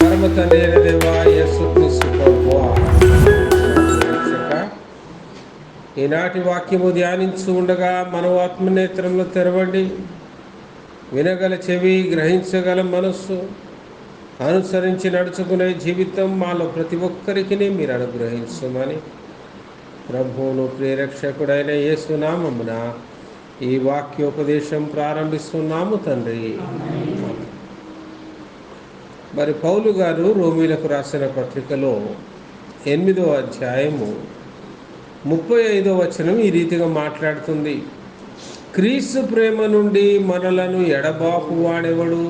పరమ తండ్రి అయిన దేవా, యేసుక్రీస్తు ప్రభువా, రక్షక, ఈనాటి వాక్యము ధ్యానించు ఉండగా మన ఆత్మనేత్రంలో తెరవండి. వినగల చెవి, గ్రహించగల మనస్సు, అనుసరించి నడుచుకునే జీవితం మాలో ప్రతి ఒక్కరికి మీరు అనుగ్రహించమని ప్రభువును ప్రియరక్షకుడైన యేసునామమున ఈ వాక్యోపదేశం ప్రారంభిస్తున్నాము తండ్రి. మరి పౌలు గారు రోమీలకు రాసిన పత్రికలో 8వ అధ్యాయము 35వ వచనం ఈ రీతిగా మాట్లాడుతుంది. క్రీస్తు ప్రేమ నుండి మనలను ఎడబాపు వాడెవడు?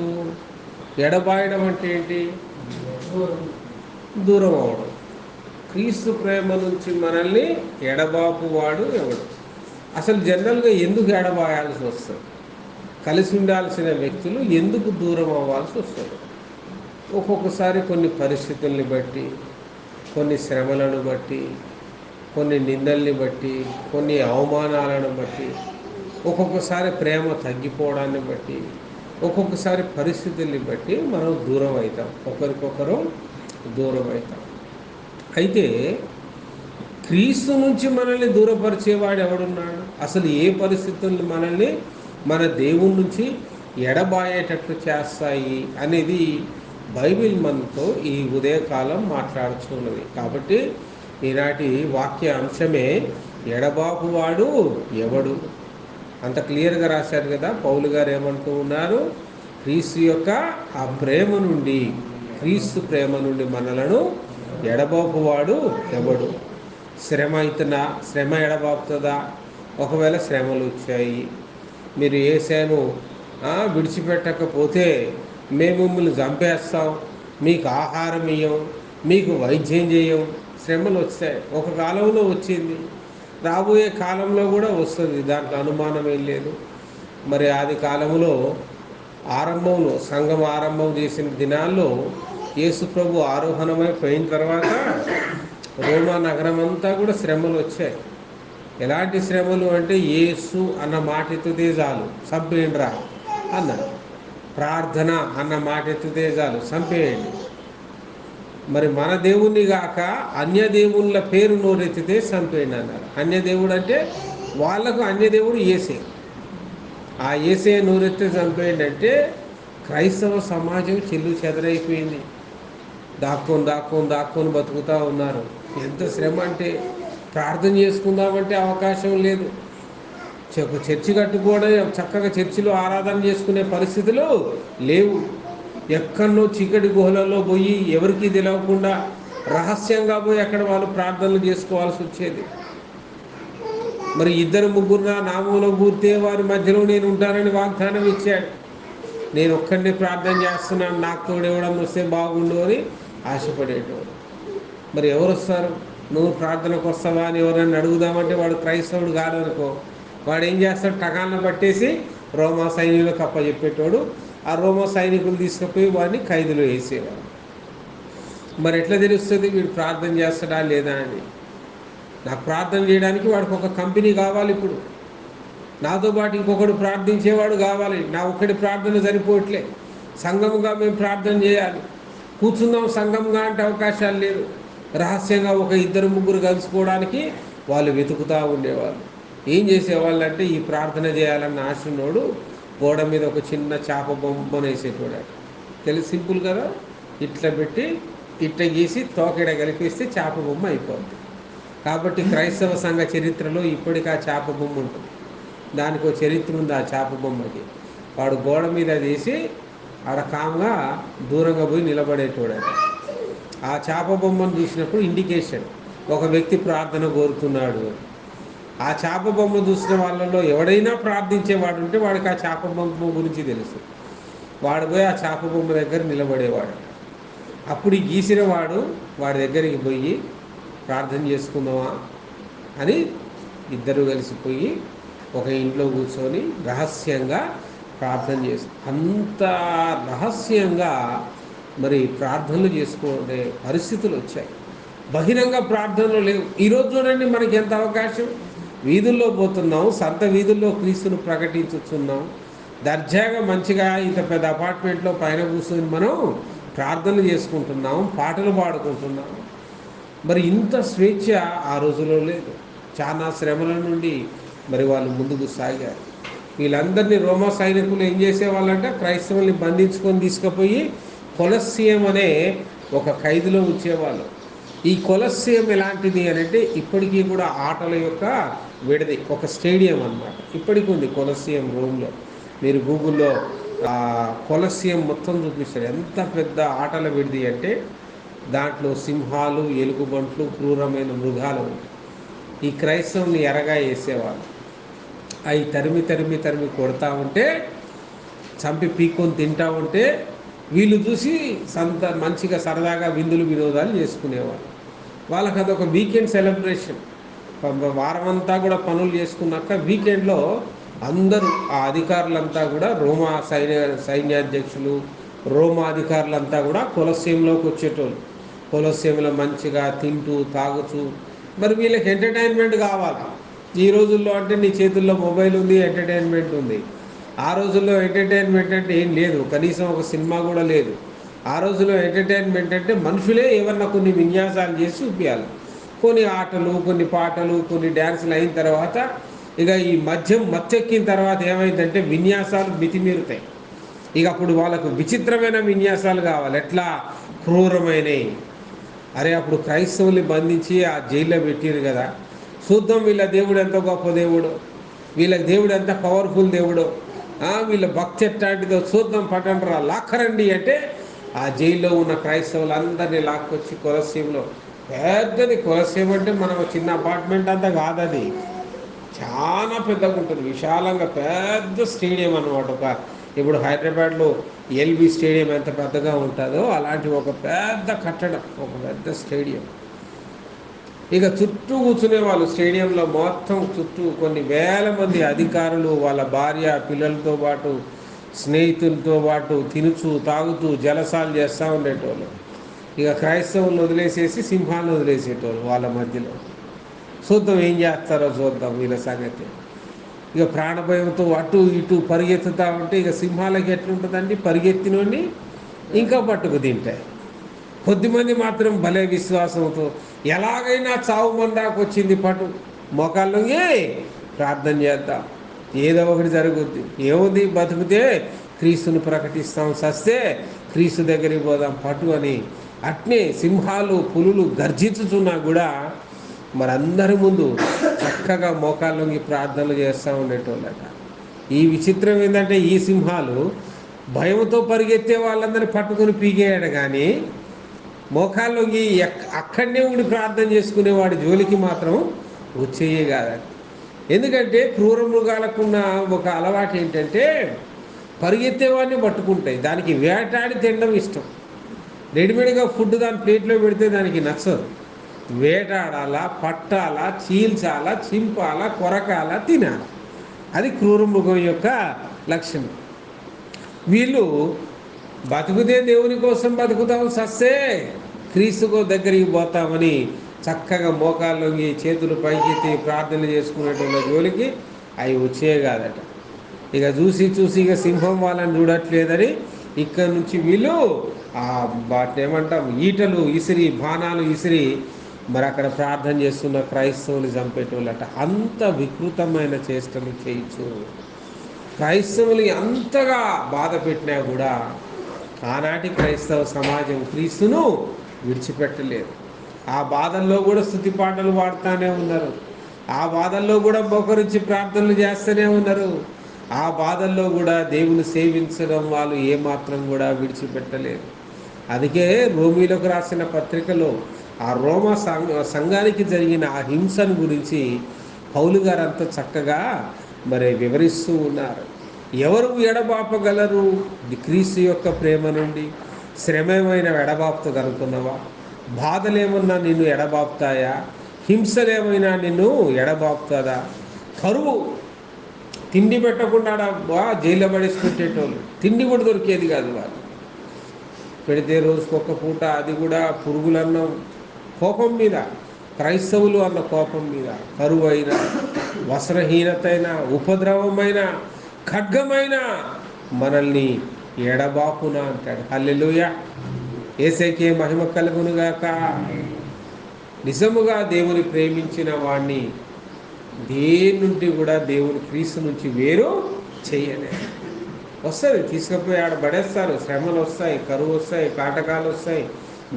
ఎడబాయడం అంటే ఏంటి? దూరం అవడం. క్రీస్తు ప్రేమ నుంచి మనల్ని ఎడబాపు వాడు ఎవడు? అసలు జనరల్గా ఎందుకు ఎడబాయాల్సి వస్తుంది? కలిసి ఉండాల్సిన వ్యక్తులు ఎందుకు దూరం అవ్వాల్సి వస్తుంది? ఒక్కొక్కసారి కొన్ని పరిస్థితుల్ని బట్టి, కొన్ని శ్రమలను బట్టి, కొన్ని నిందల్ని బట్టి, కొన్ని అవమానాలను బట్టి, ఒక్కొక్కసారి ప్రేమ తగ్గిపోవడాన్ని బట్టి, ఒక్కొక్కసారి పరిస్థితుల్ని బట్టి మనం దూరం అవుతాం, ఒకరికొకరు దూరం అవుతాం. అయితే క్రీస్తు నుంచి మనల్ని దూరపరిచేవాడు ఎవడున్నాడు? అసలు ఏ పరిస్థితుల్ని మనల్ని మన దేవుని నుంచి ఎడబాయేటట్లు చేస్తాయి అనేది బైబిల్ మనతో ఈ ఉదయకాలం మాట్లాడుతున్నది. కాబట్టి ఈనాటి వాక్య అంశమే ఎడబాపువాడు ఎవడు. అంత క్లియర్గా రాశారు కదా. పౌలు గారు ఏమంటూ ఉన్నారు? క్రీస్తు యొక్క ఆ ప్రేమ నుండి, క్రీస్తు ప్రేమ నుండి మనలను ఎడబాపువాడు ఎవడు? శ్రమ అవుతున్నా శ్రమ ఎడబాపుతుందా? ఒకవేళ శ్రమలు వచ్చాయి, మీరు యేసును విడిచిపెట్టకపోతే మేము మిమ్మల్ని చంపేస్తాం, మీకు ఆహారం ఇయ్యం, మీకు వైద్యం చేయం. శ్రమలు వచ్చాయి. ఒక కాలంలో వచ్చింది, రాబోయే కాలంలో కూడా వస్తుంది, దాంట్లో అనుమానం ఏం లేదు. మరి ఆది కాలంలో ఆరంభంలో, సంఘం ఆరంభం చేసిన దినాల్లో యేసు ప్రభు ఆరోహణమైపోయిన తర్వాత రోమా నగరం అంతా కూడా శ్రమలు వచ్చాయి. ఎలాంటి శ్రమలు అంటే, యేసు అన్న మాట ఎత్తితే చాలు చంపేయండి రా అన్నారు. ప్రార్థన అన్న మాట ఎత్తితే చాలు చంపేయండి. మరి మన దేవుణ్ణి గాక అన్య దేవుళ్ళ పేరు నోరెత్తితే చంపేయండి అన్నారు. అన్యదేవుడు అంటే వాళ్ళకు అన్యదేవుడు యేసే. ఆ యేసే నోరెత్తే చంపేయండి అంటే క్రైస్తవ సమాజం చెల్లు చెదరైపోయింది. దాక్కొని బతుకుతూ ఉన్నారు. ఎంత శ్రమ అంటే, ప్రార్థన చేసుకుందామంటే అవకాశం లేదు. చర్చి కట్టుకోవడం, చక్కగా చర్చిలో ఆరాధన చేసుకునే పరిస్థితులు లేవు. ఎక్కడో చీకటి గుహలలో పోయి ఎవరికి తెలియకుండా రహస్యంగా పోయి అక్కడ వాళ్ళు ప్రార్థనలు చేసుకోవాల్సి వచ్చేది. మరి 2-3 నామంలో కూర్తే వారి మధ్యలో నేను ఉంటానని వాగ్దానం ఇచ్చాడు. నేను ఒక్కడిని ప్రార్థన చేస్తున్నాను, నాకు తోడు ఇవ్వడం వస్తే బాగుండు అని ఆశపడేటోడు. మరి ఎవరు వస్తారు? నువ్వు ప్రార్థనకు వస్తావా అని ఎవరైనా అడుగుదామంటే వాడు క్రైస్తవుడు కాదనుకో, వాడు ఏం చేస్తాడు? టకాలను పట్టేసి రోమా సైనికులకు అప్పచెప్పేటోడు. ఆ రోమా సైనికులు తీసుకుపోయి వాడిని ఖైదులో వేసేవాడు. మరి ఎట్లా తెలుస్తుంది వీడు ప్రార్థన చేస్తాడా లేదా అని? నాకు ప్రార్థన చేయడానికి వాడికి ఒక కంపెనీ కావాలి. ఇప్పుడు నాతో పాటు ఇంకొకడు ప్రార్థించేవాడు కావాలి. నా ఒక్కడి ప్రార్థన సరిపోవట్లే, సంఘంగా మేము ప్రార్థన చేయాలి. కూర్చుందాం సంఘంగా అంటే అవకాశాలు లేదు. రహస్యంగా ఒక 2-3 కలుసుకోవడానికి వాళ్ళు వెతుకుతూ ఉండేవాళ్ళు. ఏం చేసేవాళ్ళు అంటే, ఈ ప్రార్థన చేయాలన్న ఆశనోడు గోడ మీద ఒక చిన్న చేప బొమ్మను వేసేటోడు. తెలిసి సింపుల్ కదా, ఇట్లా పెట్టి ఇట్లా గీసి తోకెడ కలిపేస్తే చేప బొమ్మ అయిపోద్ది. కాబట్టి క్రైస్తవ సంఘ చరిత్రలో ఇప్పటికీ ఆ చేప బొమ్మ ఉంటుంది. దానికి ఒక చరిత్ర ఉంది ఆ చేప బొమ్మకి. వాడు గోడ మీద వేసి ఆడ కామ్గా దూరంగా పోయి నిలబడేటోడు. ఆ చేప బొమ్మను చూసినప్పుడు ఇండికేషన్, ఒక వ్యక్తి ప్రార్థన కోరుతున్నాడు. ఆ చేప బొమ్మ చూసిన వాళ్ళలో ఎవడైనా ప్రార్థించేవాడు ఉంటే వాడికి ఆ చేప బొమ్మ గురించి తెలుసు. వాడు పోయి ఆ చేప బొమ్మ దగ్గర నిలబడేవాడు. అప్పుడు ఈ గీసిన వాడి దగ్గరికి పోయి ప్రార్థన చేసుకుందామా అని ఇద్దరు కలిసిపోయి ఒక ఇంట్లో కూర్చొని రహస్యంగా ప్రార్థన చేస్తారు. అంత రహస్యంగా మరి ప్రార్థనలు చేసుకునే పరిస్థితులు వచ్చాయి. బహిరంగ ప్రార్థనలు లేవు. ఈరోజు చూడండి, మనకి ఎంత అవకాశం. వీధుల్లో పోతున్నాం, సంత వీధుల్లో క్రీస్తును ప్రకటించుతున్నాం. దర్జాగా మంచిగా ఇంత పెద్ద అపార్ట్మెంట్లో పైన కూర్చొని మనం ప్రార్థనలు చేసుకుంటున్నాం, పాటలు పాడుకుంటున్నాం. మరి ఇంత స్వేచ్ఛ ఆ రోజుల్లో లేదు. చాలా శ్రమల నుండి మరి వాళ్ళు ముందుకు సాగారు. వీళ్ళందరినీ రోమా సైనికులు ఏం చేసేవాళ్ళంటే క్రైస్తవుల్ని బంధించుకొని తీసుకుపోయి కొలస్సియం అనే ఒక ఖైదులో ఉంచేవాళ్ళు. ఈ కొలస్సియం ఎలాంటిది అని అంటే ఇప్పటికీ కూడా ఆటల యొక్క విడది, ఒక స్టేడియం అన్నమాట. ఇప్పటికీ ఉంది కొలస్సియం రోమ్లో. మీరు గూగుల్లో కొలస్సియం మొత్తం చూపిస్తారు. ఎంత పెద్ద ఆటల విడిది అంటే దాంట్లో సింహాలు, ఎలుగుబంట్లు, క్రూరమైన మృగాలు ఉంటాయి. ఈ క్రైస్తవుని ఎరగా వేసేవాళ్ళు. అవి తరిమి తరిమి తరిమి కొడతా ఉంటే, చంపి పీక్కొని తింటా ఉంటే వీళ్ళు చూసి మంచిగా సరదాగా విందులు వినోదాలు చేసుకునేవాళ్ళు. వాళ్ళకి అదొక వీకెండ్ సెలబ్రేషన్. వారం అంతా కూడా పనులు చేసుకున్నాక వీకెండ్లో అందరూ ఆ అధికారులంతా కూడా రోమా సైన్యాధ్యక్షులు, రోమా అధికారులంతా కూడా కొలస్సియంలోకి వచ్చేటోళ్ళు. కొలస్సియంలో మంచిగా తింటూ తాగుతూ, మరి వీళ్ళకి ఎంటర్టైన్మెంట్ కావాలి. ఈ రోజుల్లో అంటే నీ చేతుల్లో మొబైల్ ఉంది, ఎంటర్టైన్మెంట్ ఉంది. ఆ రోజుల్లో ఎంటర్టైన్మెంట్ అంటే ఏం లేదు, కనీసం ఒక సినిమా కూడా లేదు. ఆ రోజుల్లో ఎంటర్టైన్మెంట్ అంటే మనుషులే ఏమన్నా కొన్ని విన్యాసాలు చేసి చూపించాలి. కొన్ని ఆటలు, కొన్ని పాటలు, కొన్ని డ్యాన్సులు అయిన తర్వాత ఇక ఈ మత్తెక్కిన తర్వాత ఏమైందంటే విన్యాసాలు మితిమీరుతాయి. ఇక అప్పుడు వాళ్ళకు విచిత్రమైన విన్యాసాలు కావాలి. ఎట్లా క్రూరమైనవి. అరే అప్పుడు క్రైస్తవుల్ని బంధించి ఆ జైల్లో పెట్టారు కదా, చూద్దాం వీళ్ళ దేవుడు ఎంత గొప్ప దేవుడు, వీళ్ళ దేవుడు ఎంత పవర్ఫుల్ దేవుడు, వీళ్ళ భక్తి ఎట్లాంటిదో చూద్దాం, పట్టండ్రా లాక్కరండి అంటే ఆ జైల్లో ఉన్న క్రైస్తవులందరినీ లాక్కొచ్చి కొలస్సియంలో, పెద్దది కొలస్సియం అంటే మనం చిన్న అపార్ట్మెంట్ అంతా కాదది, చాలా పెద్దగా ఉంటుంది, విశాలంగా పెద్ద స్టేడియం అన్నమాట. ఒక ఇప్పుడు హైదరాబాద్లో ఎల్బీ స్టేడియం ఎంత పెద్దగా ఉంటుందో అలాంటి ఒక పెద్ద కట్టడం, ఒక పెద్ద స్టేడియం. ఇక చుట్టూ కూర్చునే వాళ్ళు స్టేడియంలో మొత్తం చుట్టూ కొన్ని వేల మంది అధికారులు వాళ్ళ భార్య పిల్లలతో పాటు స్నేహితులతో పాటు తినుచూ తాగుతూ జలసాలు చేస్తూ ఉండేటోళ్ళు. ఇక క్రైస్తవులను వదిలేసేసి సింహాలను వదిలేసేటోళ్ళు వాళ్ళ మధ్యలో. చూద్దాం ఏం చేస్తారో చూద్దాం వీళ్ళ సంగతి. ఇక ప్రాణభయంతో అటు ఇటు పరిగెత్తుతూ ఉంటే ఇక సింహాలకి ఎట్లుంటుందండి, పరిగెత్తినోడిని ఇంకా పట్టుకు తింటాయి. కొద్దిమంది మాత్రం భలే విశ్వాసంతో ఎలాగైనా చావు మందాకు వచ్చింది పటు మోకాళ్ళొంగి ప్రార్థన చేద్దాం, ఏదో ఒకటి జరుగుద్ది, ఏముంది బతుకుతే క్రీస్తుని ప్రకటిస్తాం, సస్తే క్రీస్తు దగ్గరికి పోదాం పటు అని అట్నే సింహాలు పులులు గర్జించుతున్నా కూడా మరి అందరి ముందు చక్కగా మోకాళ్ళొంగి ప్రార్థనలు చేస్తూ ఉండేటోళ్ళట. ఈ విచిత్రం ఏంటంటే ఈ సింహాలు భయంతో పరిగెత్తే వాళ్ళందరినీ పట్టుకుని పీకేయాడు, కానీ మోకాళ్ళొంగి అక్కడనే ఉండి ప్రార్థన చేసుకునేవాడి జోలికి మాత్రం వచ్చేయే కాదండి. ఎందుకంటే క్రూర మృగాలకున్న ఒక అలవాటు ఏంటంటే పరిగెత్తేవాడిని పట్టుకుంటాయి, దానికి వేటాడి తినడం ఇష్టం. రెడీమేడ్గా ఫుడ్ దాని ప్లేట్లో పెడితే దానికి నచ్చదు. వేటాడాలా, పట్టాలా, చీల్చాలా, చింపాలా, కొరకాలా, తినాలా. అది క్రూర మృగం యొక్క లక్షణం. వీళ్ళు బతుకుతే దేవుని కోసం బతుకుతాం, సస్తే క్రీస్తుకు దగ్గరికి పోతామని చక్కగా మోకాళ్ళొంగి చేతులు పైకెత్తి ప్రార్థనలు చేసుకునేటువంటి జోలికి అవి వచ్చే కాదట. ఇక చూసి చూసి ఇక సింహం వాళ్ళని చూడట్లేదని ఇక్కడ నుంచి వీళ్ళు వాటిని ఏమంటాం ఈటలు ఇసిరి, బాణాలు ఇసిరి మరి అక్కడ ప్రార్థన చేస్తున్న క్రైస్తవుని చంపేటోళ్ళట. అంత వికృతమైన చేష్టలు చేయొచ్చు. క్రైస్తవులు అంతగా బాధ పెట్టినా కూడా ఆనాటి క్రైస్తవ సమాజం క్రీస్తును విడిచిపెట్టలేదు. ఆ బాధల్లో కూడా స్తుతి పాటలు పాడుతూనే ఉన్నారు, ఆ బాధల్లో కూడా మోకరించి ప్రార్థనలు చేస్తూనే ఉన్నారు, ఆ బాధల్లో కూడా దేవుని సేవించడం వాళ్ళు ఏమాత్రం కూడా విడిచిపెట్టలేదు. అందుకే రోమీలకు రాసిన పత్రికలో ఆ రోమా సంఘానికి జరిగిన ఆ హింసను గురించి పౌలు గారు అంత చక్కగా మరి వివరిస్తూ ఉన్నారు. ఎవరు ఎడబాపగలరు క్రీస్తు యొక్క ప్రేమ నుండి? శ్రమేమైనా ఎడబాపుతగలుగుతున్నావా? బాధలేమన్నా నిన్ను ఎడబాపుతాయా? హింసలేమైనా నిన్ను ఎడబాపుతుందా? కరువు, తిండి పెట్టకుండా జైల్లో పడేసి పెట్టేటోళ్ళు, తిండి కూడా దొరికేది కాదు. వాళ్ళు పెడితే రోజుకొక పూట, అది కూడా పురుగులన్నం, కోపం మీద, క్రైస్తవులు అన్న కోపం మీద. కరువు అయినా, వస్త్రహీనత అయినా, ఉపద్రవమైన, ఖడ్గమైన మనల్ని ఎడబాపున అంటాడు. హల్లెలూయా. యేసయ్యకే మహిమ కలుగునుగాక. నిజముగా దేవుని ప్రేమించిన వాణ్ణి దేని నుండి కూడా దేవుని క్రీస్తు నుంచి వేరు చేయలేదు. వస్తుంది, తీసుకుపోయి ఆడ పడేస్తారు, శ్రమలు వస్తాయి, కరువు వస్తాయి, కాటకాలు వస్తాయి,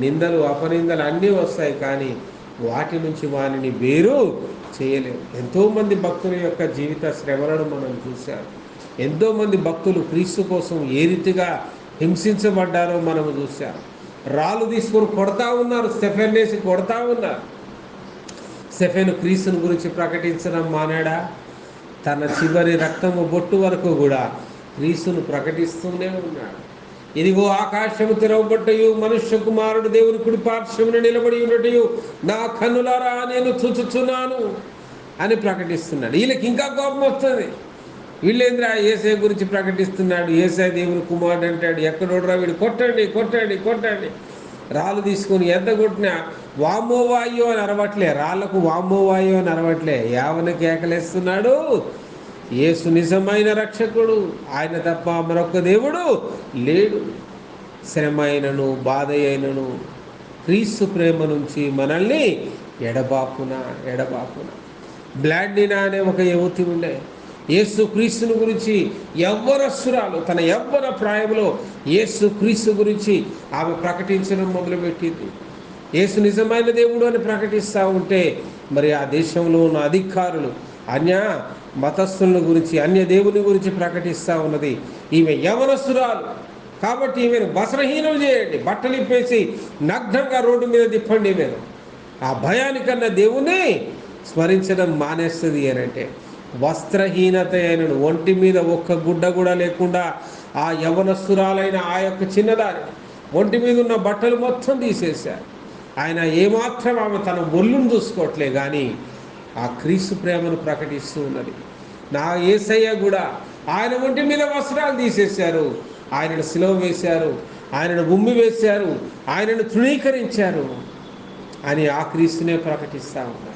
నిందలు అపనిందలు అన్నీ వస్తాయి, కానీ వాటి నుంచి వారిని వేరు చేయలేవు. ఎంతోమంది భక్తుల యొక్క జీవిత శ్రమలను మనం చూసాం. ఎంతోమంది భక్తులు క్రీస్తు కోసం ఏ రీతిగా హింసించబడ్డారో మనము చూసాం. రాళ్ళు తీసుకొని కొడతా ఉన్నారు, స్టెఫెన్ వేసి కొడతా ఉన్నారు. స్టెఫెన్ క్రీస్తుని గురించి ప్రకటించడం మానాడా? తన చివరి రక్తము బొట్టు వరకు కూడా క్రీస్తును ప్రకటిస్తూనే ఉన్నాడు. ఇదిగో ఆకాశము తెరవబట్టయు, మనుష్య కుమారుడు దేవుని కుడి పార్శ్వమున నిలబడి ఉన్నట్టు నా కన్నులారా నేను చూచుచున్నాను అని ప్రకటిస్తున్నాడు. వీళ్ళకి ఇంకా కోపం వస్తుంది. వీళ్ళేంద్రా యేసయ్య గురించి ప్రకటిస్తున్నాడు, యేసయ్య దేవుని కుమారుడు అంటాడు, ఎక్కడోడ్రా వీడు, కొట్టండి కొట్టండి కొట్టండి. రాళ్ళు తీసుకొని ఎంత కొట్టినా వామ్మో వాయో అని అరవట్లే, రాళ్లకు వామ్మో వాయో అని అరవట్లే, యావన కేకలేస్తున్నాడు. యేసు నిజమైన రక్షకుడు, ఆయన తప్ప మరొక దేవుడు లేడు. శ్రమ అయినను బాధ అయినను క్రీస్తు ప్రేమ నుంచి మనల్ని ఎడబాపున. బ్లాండినా అనే ఒక యువతి ఉండే, యేసు క్రీస్తుని గురించి యవ్వనస్తురాలు, తన యవ్వన ప్రాయంలో యేసు క్రీస్తు గురించి ఆమె ప్రకటించడం మొదలుపెట్టింది. యేసు నిజమైన దేవుడు అని ప్రకటిస్తూ ఉంటే మరి ఆ దేశంలో ఉన్న అధికారులు అన్య మతస్థుల గురించి, అన్య దేవుని గురించి ప్రకటిస్తూ ఉన్నది. ఈమె యవనస్తురాలు కాబట్టి ఈమెను వస్త్రహీనం చేయండి, బట్టలు ఇప్పేసి నగ్నంగా రోడ్డు మీద తిప్పండి. ఈమెను ఆ భయానికన్నా దేవుణ్ణి స్మరించడం మానేస్తుంది అని అంటే, వస్త్రహీనత అయినను, ఒంటి మీద ఒక్క గుడ్డ కూడా లేకుండా ఆ యవనస్తురాలైన ఆ యొక్క చిన్నదాని ఒంటి మీద ఉన్న బట్టలు మొత్తం తీసేశారు. ఆయన ఏమాత్రం ఆమె తన ఒళ్ళును చూసుకోవట్లే, కానీ ఆ క్రీస్తు ప్రేమను ప్రకటిస్తూ ఉన్నది. నా యేసయ్య కూడా ఆయన ఒంటి మీద వస్త్రాలు తీసేశారు, ఆయనను సిలువ వేశారు, ఆయనను ఉమ్మి వేశారు, ఆయనను తృణీకరించారు అని ఆ క్రీస్తునే ప్రకటిస్తూ ఉన్నారు.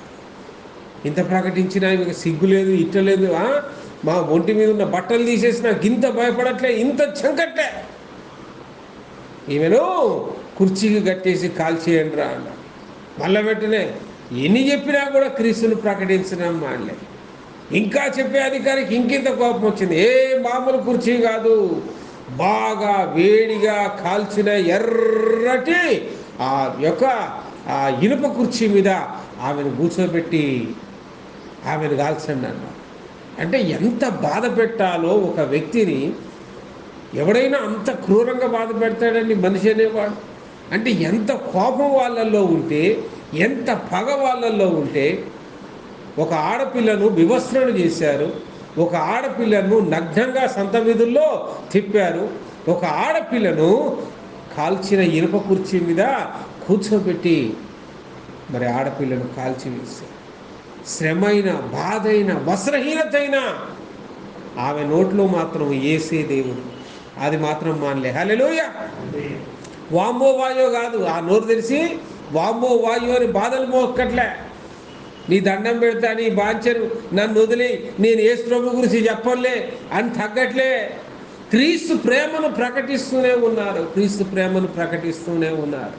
ఇంత ప్రకటించినా మీకు సిగ్గు లేదు, ఇట్టలేదు. మా ఒంటి మీద ఉన్న బట్టలు తీసేసిన గింత భయపడట్లే, ఇంత చంకట్లే. ఈమెను కుర్చీకి కట్టేసి కాల్చేయండి రా అన్న. మళ్ళీ వెంటనే ఎన్ని చెప్పినా కూడా క్రీస్తును ప్రకటించడం మానలే. ఇంకా చెప్పే అధికారికి ఇంకింత కోపం వచ్చింది. ఏ మామూలు కుర్చీ కాదు, బాగా వేడిగా కాల్చిన ఎర్రటి ఆ యొక్క ఆ ఇనుప కుర్చీ మీద ఆమెను కూర్చోబెట్టి ఆమెను కాల్చండి అన్న. అంటే ఎంత బాధ పెట్టాలో ఒక వ్యక్తిని, ఎవడైనా అంత క్రూరంగా బాధ పెడతాడండి మనిషి అనేవాడు. అంటే ఎంత కోపం వాళ్ళల్లో ఉంటే, ఎంత పగ వాళ్ళల్లో ఉంటే. ఒక ఆడపిల్లను వివస్త్రను చేశారు, ఒక ఆడపిల్లను నగ్నంగా సంత వీధుల్లో తిప్పారు, ఒక ఆడపిల్లను కాల్చిన ఇనుప కుర్చీ మీద కూర్చోబెట్టి మరి ఆడపిల్లను కాల్చివేశారు. శ్రమైన, బాధైన, వస్త్రహీనతైన ఆమె నోట్లో మాత్రం యేసే దేవుడు, అది మాత్రం మానలే. హల్లెలూయా. వామ్మో వాయో కాదు, ఆ నోరు తెరిచి వామ్మో వాయో అని బాధలు మోక్కట్లే. నీ దండం పెడతా, నీ బాంచను నన్ను వదిలి నేను యేసు ప్రభు గురించి చెప్పలే అని తగ్గట్లే. క్రీస్తు ప్రేమను ప్రకటిస్తూనే ఉన్నారు, క్రీస్తు ప్రేమను ప్రకటిస్తూనే ఉన్నారు.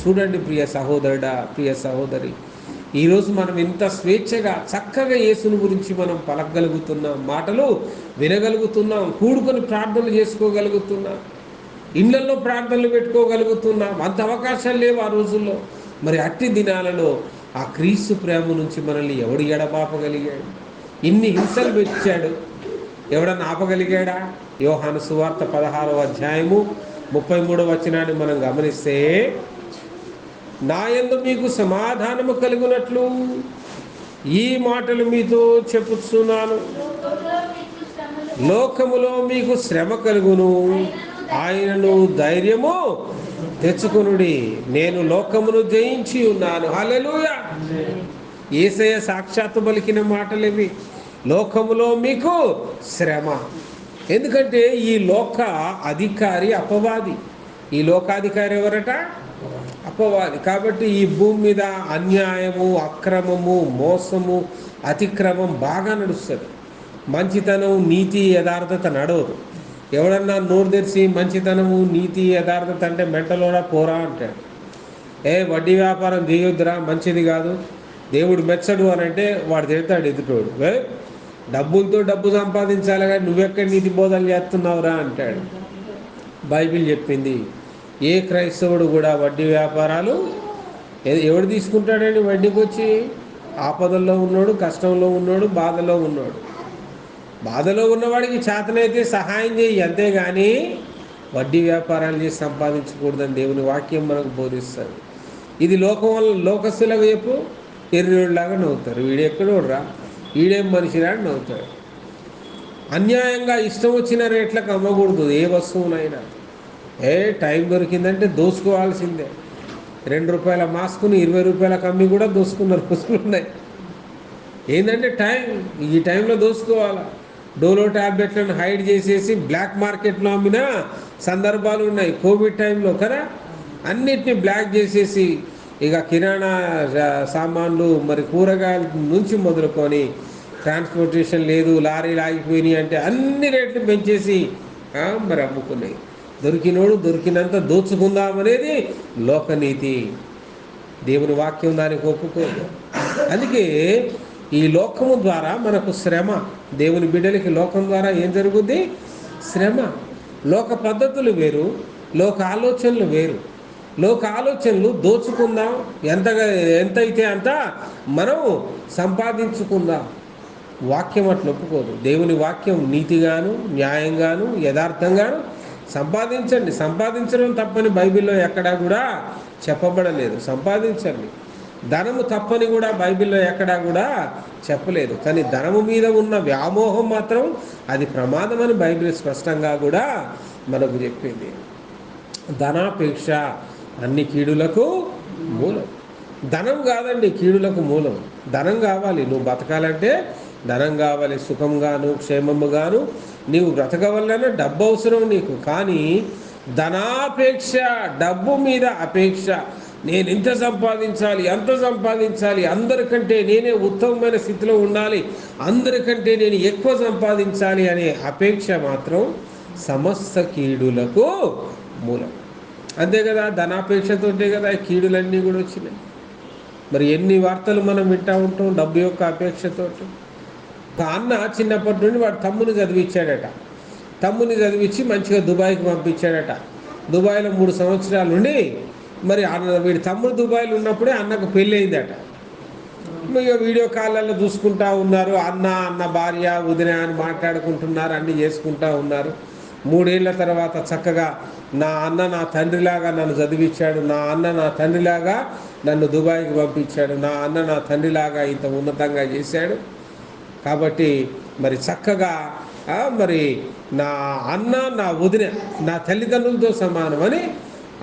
చూడండి ప్రియ సహోదరుడా, ప్రియ సహోదరి, ఈరోజు మనం ఇంత స్వేచ్ఛగా చక్కగా యేసుని గురించి మనం పలకగలుగుతున్నాం, మాటలు వినగలుగుతున్నాం, కూడుకొని ప్రార్థనలు చేసుకోగలుగుతున్నాం, ఇళ్లలో ప్రార్థనలు పెట్టుకోగలుగుతున్నాం. అంత అవకాశాలు లేవు ఆ రోజుల్లో. మరి అట్టి దినాలలో ఆ క్రీస్తు ప్రేమ నుంచి మనల్ని ఎవడు ఎడబాపగలిగాడు? ఇన్ని హింసలు పెట్టాడు, ఎవడన్నా ఆపగలిగాడా? యోహాను సువార్త 16వ అధ్యాయము 33వ వచనాన్ని మనం గమనిస్తే, నా యందు మీకు సమాధానము కలుగునట్లు ఈ మాటలు మీతో చెప్పుచున్నాను. లోకములో మీకు శ్రమ కలుగును, ఆయనను ధైర్యము తెచ్చుకొనుడి, నేను లోకమును జయించి ఉన్నాను. హల్లెలూయా. యేసయ్య సాక్షాత్తు పలికిన మాటలు ఇవి. లోకములో మీకు శ్రమ. ఎందుకంటే ఈ లోక అధికారి అపవాది. ఈ లోకాధికారి ఎవరట? అపవాది. కాబట్టి ఈ భూమి మీద అన్యాయము, అక్రమము, మోసము, అతిక్రమం బాగా నడుస్తుంది. మంచితనం, నీతి, యథార్థత నడవదు. ఎవడన్నా నోరు తెరిచి మంచితనము నీతి యథార్థత అంటే మెంటలోడా పోరా అంటాడు. వడ్డీ వ్యాపారం చేయొద్దురా, మంచిది కాదు, దేవుడు మెచ్చడు అని అంటే వాడు తిడతాడు ఎదుటోడు. డబ్బులతో డబ్బు సంపాదించాలి కానీ నువ్వెక్కడ నీతి బోధలు చేస్తున్నావురా అంటాడు. బైబిల్ చెప్పింది ఏ క్రైస్తవుడు కూడా వడ్డీ వ్యాపారాలు ఎవడు తీసుకుంటాడండి? వడ్డీకి వచ్చి ఆపదల్లో ఉన్నాడు, కష్టంలో ఉన్నాడు, బాధలో ఉన్నాడు. బాధలో ఉన్నవాడికి చేతనైతే సహాయం చేయి, అంతేగాని వడ్డీ వ్యాపారాలు చేసి సంపాదించకూడదని దేవుని వాక్యం మనకు బోధిస్తుంది. ఇది లోకస్తులకు చెప్పు, ఎర్రోళ్ళలాగా నవ్వుతారు. వీడెక్కడోడ్రా, వీడేం మనిషిరా అని నవ్వుతాడు. అన్యాయంగా ఇష్టం వచ్చిన రేట్లకు అమ్మకూడదు ఏ వస్తువునైనా. టైం దొరికిందంటే దోసుకోవాల్సిందే. 2 రూపాయల మాస్కుని 20 రూపాయలకు అమ్మి కూడా దోసుకున్నారు పుస్తకాలు ఉన్నాయి. ఏంటంటే ఈ టైంలో దోసుకోవాలా. డోలో ట్యాబ్లెట్లను హైడ్ చేసేసి బ్లాక్ మార్కెట్లో అమ్మిన సందర్భాలు ఉన్నాయి కోవిడ్ టైంలో కదా. అన్నిటినీ బ్లాక్ చేసేసి ఇక కిరాణా సామాన్లు మరి కూరగాయల నుంచి మొదలుకొని ట్రాన్స్పోర్టేషన్ లేదు, లారీలు ఆగిపోయినాయి అంటే అన్ని రేట్లు పెంచేసి మరి అమ్ముకున్నాయి. దొరికినోడు దొరికినంత దోచుకుందామనేది లోకనీతి. దేవుని వాక్యం దానికి ఒప్పుకోదు. అందుకే ఈ లోకము ద్వారా మనకు శ్రమ. దేవుని బిడ్డలకి లోకం ద్వారా ఏం జరుగుద్ది? శ్రమ. లోక పద్ధతులు వేరు, లోక ఆలోచనలు వేరు. లోక ఆలోచనలు దోచుకుందాం, ఎంతైతే అంత మనం సంపాదించుకుందాం. వాక్యం అట్లా ఒప్పుకోదు. దేవుని వాక్యం నీతిగాను, న్యాయంగాను, యథార్థంగాను సంపాదించండి. సంపాదించడం తప్పని బైబిల్లో ఎక్కడా కూడా చెప్పబడలేదు. సంపాదించండి. ధనము తప్పని కూడా బైబిల్లో ఎక్కడా కూడా చెప్పలేదు. కానీ ధనము మీద ఉన్న వ్యామోహం మాత్రం అది ప్రమాదమని బైబిల్ స్పష్టంగా కూడా మనకు చెప్పింది. ధనాపేక్ష అన్ని కీడులకు మూలం. ధనం కాదండి కీడులకు మూలం. ధనం కావాలి, నువ్వు బతకాలంటే ధనం కావాలి. సుఖంగాను క్షేమముగాను నీవు బ్రతకవలన డబ్బు అవసరం నీకు. కానీ ధనాపేక్ష, డబ్బు మీద అపేక్ష, నేను ఇంత సంపాదించాలి, అంత సంపాదించాలి, అందరికంటే నేనే ఉత్తమమైన స్థితిలో ఉండాలి, అందరికంటే నేను ఎక్కువ సంపాదించాలి అనే అపేక్ష మాత్రం సమస్త కీడులకు మూలం. అంతే కదా, ధనాపేక్షతోటే కదా కీడులన్నీ కూడా వచ్చినాయి. మరి ఎన్ని వార్తలు మనం వింటూ ఉంటాం డబ్బు యొక్క అపేక్షతో. ఒక అన్న చిన్నప్పటి నుండి వాడు తమ్ముని చదివించాడట. తమ్ముని చదివించి మంచిగా దుబాయ్కి పంపించాడట. దుబాయ్లో 3 సంవత్సరాల నుండి మరి వీడి తమ్ముడు దుబాయ్లో ఉన్నప్పుడే అన్నకు పెళ్ళి అయిందట. ఇక వీడియో కాళ్ళల్లో చూసుకుంటా ఉన్నారు. అన్న భార్య వదిన అని మాట్లాడుకుంటున్నారు, అన్నీ చేసుకుంటూ ఉన్నారు. 3 ఏళ్ల తర్వాత చక్కగా నా అన్న నా తండ్రిలాగా నన్ను చదివించాడు, నా అన్న నా తండ్రిలాగా నన్ను దుబాయ్కి పంపించాడు, నా అన్న నా తండ్రిలాగా ఇంత ఉన్నతంగా చేశాడు. కాబట్టి మరి చక్కగా మరి నా అన్న నా వదిన నా తల్లిదండ్రులతో సమానమని